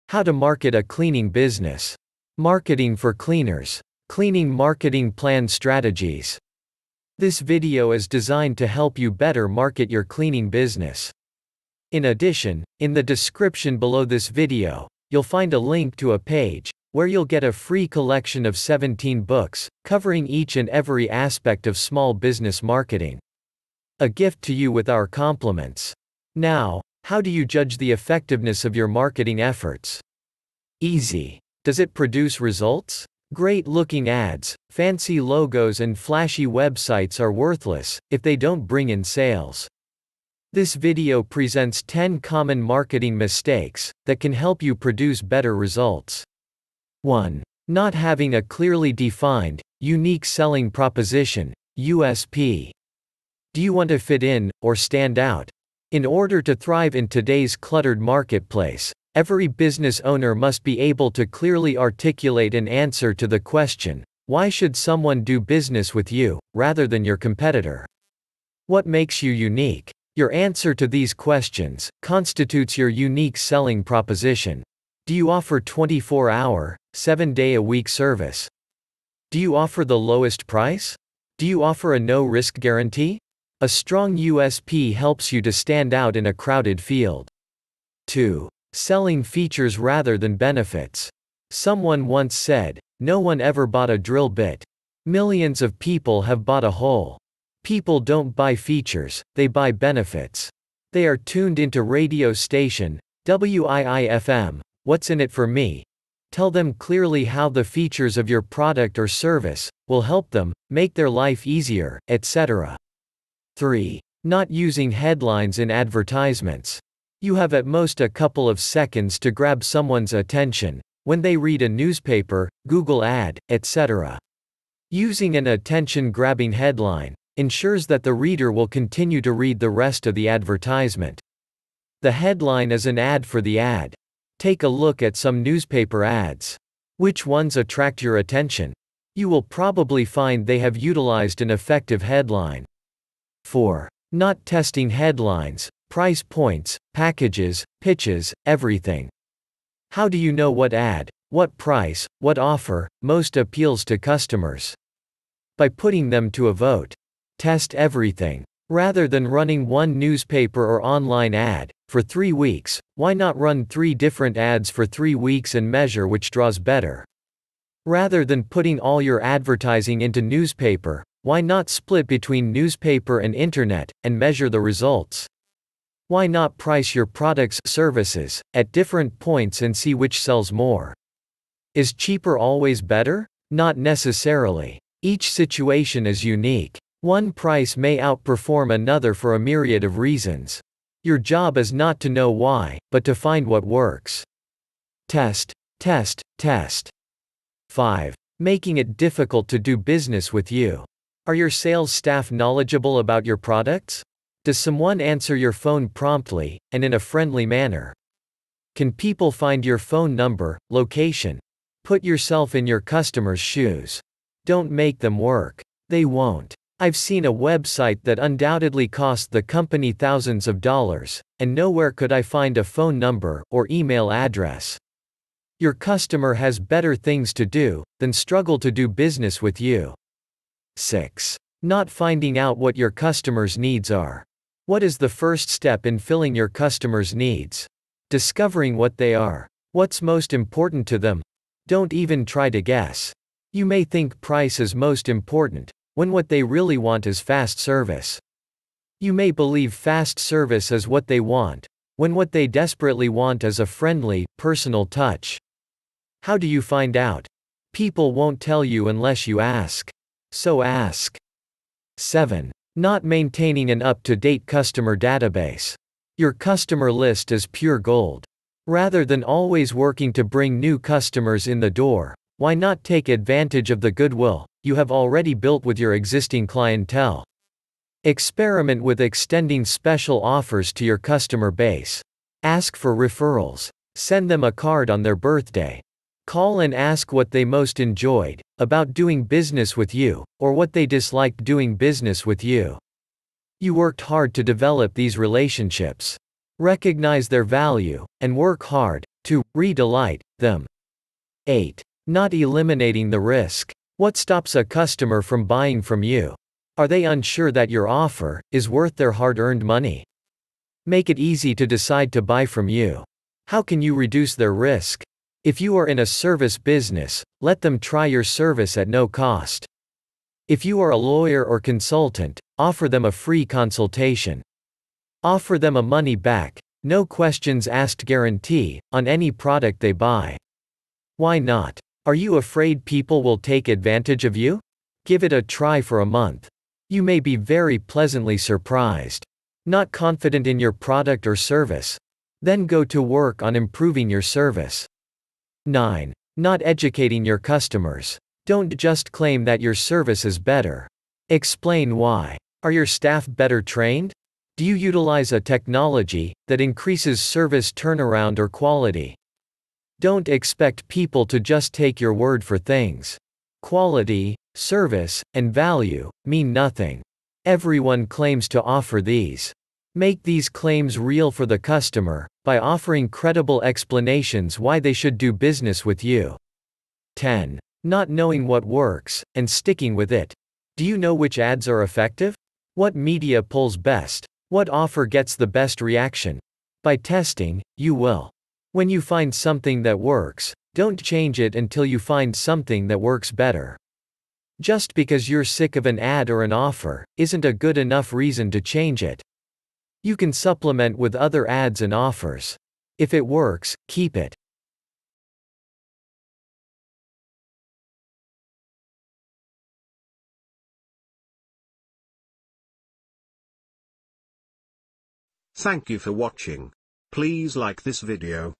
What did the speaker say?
How to market a cleaning business. Marketing for cleaners. Cleaning marketing plan strategies. This video is designed to help you better market your cleaning business. In addition, in the description below this video, you'll find a link to a page where you'll get a free collection of 17 books covering each and every aspect of small business marketing. A gift to you with our compliments. Now, how do you judge the effectiveness of your marketing efforts? Easy. Does it produce results? Great-looking ads, fancy logos and flashy websites are worthless if they don't bring in sales. This video presents 10 common marketing mistakes that can help you produce better results. 1. Not having a clearly defined, unique selling proposition, USP. Do you want to fit in, or stand out? In order to thrive in today's cluttered marketplace, every business owner must be able to clearly articulate an answer to the question, why should someone do business with you, rather than your competitor? What makes you unique? Your answer to these questions constitutes your unique selling proposition. Do you offer 24-hour, 7-day-a-week service? Do you offer the lowest price? Do you offer a no-risk guarantee? A strong USP helps you to stand out in a crowded field. 2. Selling features rather than benefits. Someone once said, "No one ever bought a drill bit. Millions of people have bought a hole." People don't buy features, they buy benefits. They are tuned into radio station, WIIFM, "What's in it for me?" Tell them clearly how the features of your product or service will help them, make their life easier, etc. 3. Not using headlines in advertisements. You have at most a couple of seconds to grab someone's attention when they read a newspaper, Google ad, etc. Using an attention-grabbing headline ensures that the reader will continue to read the rest of the advertisement. The headline is an ad for the ad. Take a look at some newspaper ads. Which ones attract your attention? You will probably find they have utilized an effective headline. 4. Not testing headlines, price points, packages, pitches, everything. How do you know what ad, what price, what offer most appeals to customers? By putting them to a vote. Test everything. Rather than running one newspaper or online ad for 3 weeks, why not run 3 different ads for 3 weeks and measure which draws better? Rather than putting all your advertising into newspaper, why not split between newspaper and internet and measure the results? Why not price your products, services, at different points and see which sells more? Is cheaper always better? Not necessarily. Each situation is unique. One price may outperform another for a myriad of reasons. Your job is not to know why, but to find what works. Test, test, test. 5. Making it difficult to do business with you. Are your sales staff knowledgeable about your products? Does someone answer your phone promptly, and in a friendly manner? Can people find your phone number, location? Put yourself in your customer's shoes. Don't make them work. They won't. I've seen a website that undoubtedly cost the company thousands of dollars, and nowhere could I find a phone number or email address. Your customer has better things to do than struggle to do business with you. 6. Not finding out what your customers' needs are. What is the first step in filling your customers' needs? Discovering what they are. What's most important to them? Don't even try to guess. You may think price is most important, when what they really want is fast service. You may believe fast service is what they want, when what they desperately want is a friendly, personal touch. How do you find out? People won't tell you unless you ask. So ask. 7. Not maintaining an up-to-date customer database. Your customer list is pure gold. Rather than always working to bring new customers in the door, why not take advantage of the goodwill you have already built with your existing clientele? Experiment with extending special offers to your customer base. Ask for referrals. Send them a card on their birthday. Call and ask what they most enjoyed about doing business with you, or what they disliked doing business with you. You worked hard to develop these relationships. Recognize their value, and work hard to re-delight them. 8. Not eliminating the risk. What stops a customer from buying from you? Are they unsure that your offer is worth their hard-earned money? Make it easy to decide to buy from you. How can you reduce their risk? If you are in a service business, let them try your service at no cost. If you are a lawyer or consultant, offer them a free consultation. Offer them a money-back, no questions asked guarantee on any product they buy. Why not? Are you afraid people will take advantage of you? Give it a try for a month. You may be very pleasantly surprised. Not confident in your product or service? Then go to work on improving your service. 9. Not educating your customers. Don't just claim that your service is better. Explain why. Are your staff better trained? Do you utilize a technology that increases service turnaround or quality? Don't expect people to just take your word for things. Quality, service, and value mean nothing. Everyone claims to offer these. Make these claims real for the customer by offering credible explanations why they should do business with you. 10. Not knowing what works and sticking with it. Do you know which ads are effective? What media pulls best? What offer gets the best reaction? By testing, you will. When you find something that works, don't change it until you find something that works better. Just because you're sick of an ad or an offer isn't a good enough reason to change it. You can supplement with other ads and offers. If it works, keep it. Thank you for watching. Please like this video,